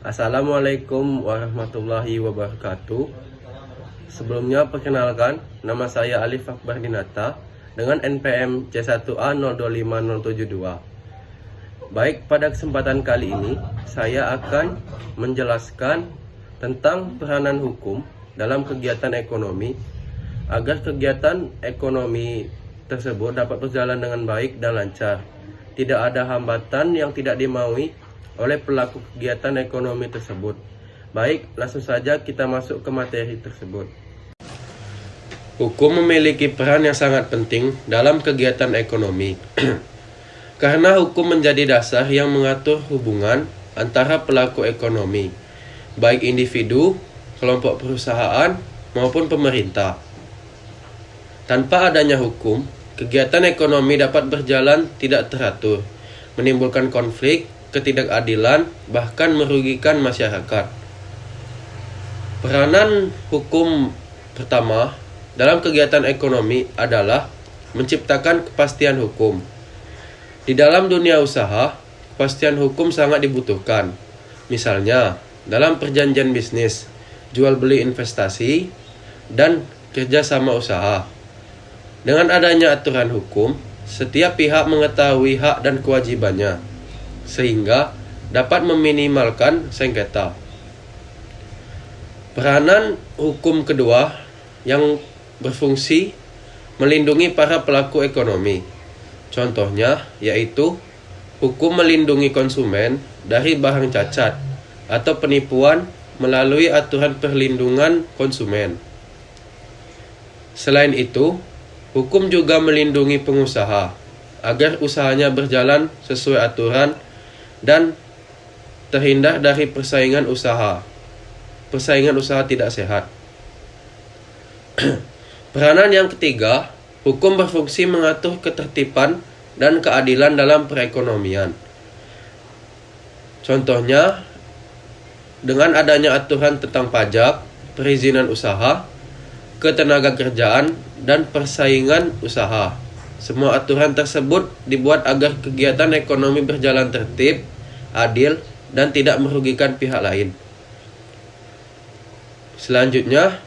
Assalamualaikum warahmatullahi wabarakatuh. Sebelumnya perkenalkan, nama saya Alif Akbar Dinata dengan NPM C1A025072. Baik, pada kesempatan kali ini saya akan menjelaskan tentang peranan hukum dalam kegiatan ekonomi agar kegiatan ekonomi tersebut dapat berjalan dengan baik dan lancar. Tidak ada hambatan yang tidak dimaui oleh pelaku kegiatan ekonomi tersebut. Baik, langsung saja kita masuk ke materi tersebut. Hukum memiliki peran yang sangat penting dalam kegiatan ekonomi. Karena hukum menjadi dasar yang mengatur hubungan antara pelaku ekonomi, baik individu, kelompok perusahaan, maupun pemerintah. Tanpa adanya hukum, kegiatan ekonomi dapat berjalan tidak teratur, menimbulkan konflik, ketidakadilan, bahkan merugikan masyarakat. Peranan hukum pertama dalam kegiatan ekonomi adalah menciptakan kepastian hukum. Di dalam dunia usaha, kepastian hukum sangat dibutuhkan. Misalnya, dalam perjanjian bisnis, jual beli investasi, dan kerjasama usaha. Dengan adanya aturan hukum, setiap pihak mengetahui hak dan kewajibannya, sehingga dapat meminimalkan sengketa. Peranan hukum kedua yang berfungsi melindungi para pelaku ekonomi. Contohnya yaitu hukum melindungi konsumen dari barang cacat atau penipuan melalui aturan perlindungan konsumen. Selain itu, hukum juga melindungi pengusaha agar usahanya berjalan sesuai aturan dan terhindar dari persaingan usaha tidak sehat. Peranan yang ketiga, hukum berfungsi mengatur ketertiban dan keadilan dalam perekonomian. Contohnya, dengan adanya aturan tentang pajak, perizinan usaha, ketenagakerjaan, dan persaingan usaha. Semua aturan tersebut dibuat agar kegiatan ekonomi berjalan tertib, adil, dan tidak merugikan pihak lain. Selanjutnya,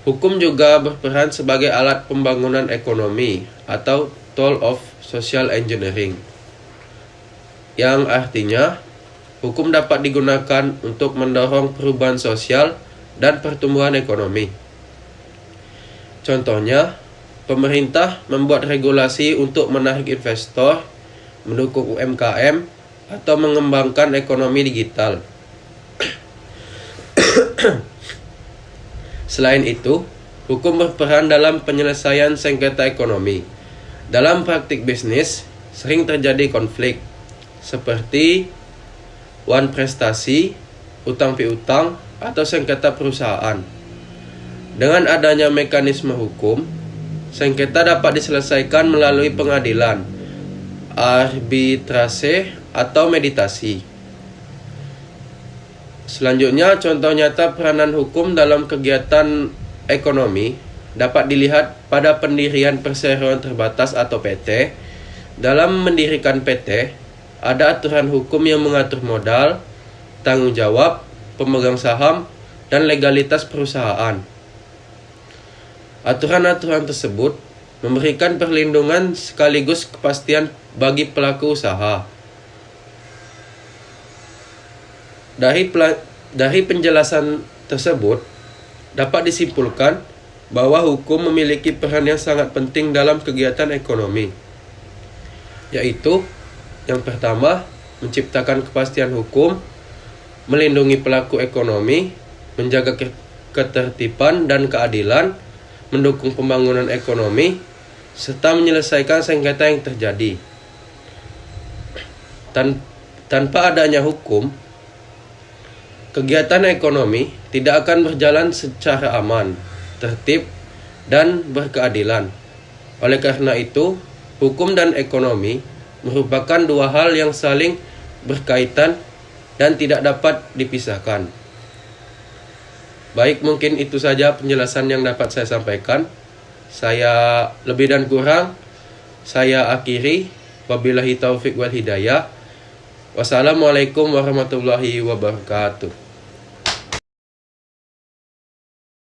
hukum juga berperan sebagai alat pembangunan ekonomi atau tool of social engineering, yang artinya hukum dapat digunakan untuk mendorong perubahan sosial dan pertumbuhan ekonomi. Contohnya, pemerintah membuat regulasi untuk menarik investor, mendukung UMKM, atau mengembangkan ekonomi digital. Selain itu, hukum berperan dalam penyelesaian sengketa ekonomi. Dalam praktik bisnis, sering terjadi konflik, seperti wan prestasi, utang piutang, atau sengketa perusahaan. Dengan adanya mekanisme hukum, sengketa dapat diselesaikan melalui pengadilan, arbitrase, atau meditasi. Selanjutnya, contoh nyata peranan hukum dalam kegiatan ekonomi dapat dilihat pada pendirian perseroan terbatas atau PT. Dalam mendirikan PT, ada aturan hukum yang mengatur modal, tanggung jawab, pemegang saham, dan legalitas perusahaan. Aturan-aturan tersebut memberikan perlindungan sekaligus kepastian bagi pelaku usaha. Dari penjelasan tersebut, dapat disimpulkan bahwa hukum memiliki peran yang sangat penting dalam kegiatan ekonomi, yaitu yang pertama, menciptakan kepastian hukum, melindungi pelaku ekonomi, menjaga ketertiban dan keadilan, mendukung pembangunan ekonomi, serta menyelesaikan sengketa yang terjadi. Tanpa adanya hukum, kegiatan ekonomi tidak akan berjalan secara aman, tertib, dan berkeadilan. Oleh karena itu, hukum dan ekonomi merupakan dua hal yang saling berkaitan dan tidak dapat dipisahkan. Baik, mungkin itu saja penjelasan yang dapat saya sampaikan. Saya lebih dan kurang, saya akhiri. Wabillahi taufiq wal hidayah. Wassalamualaikum warahmatullahi wabarakatuh.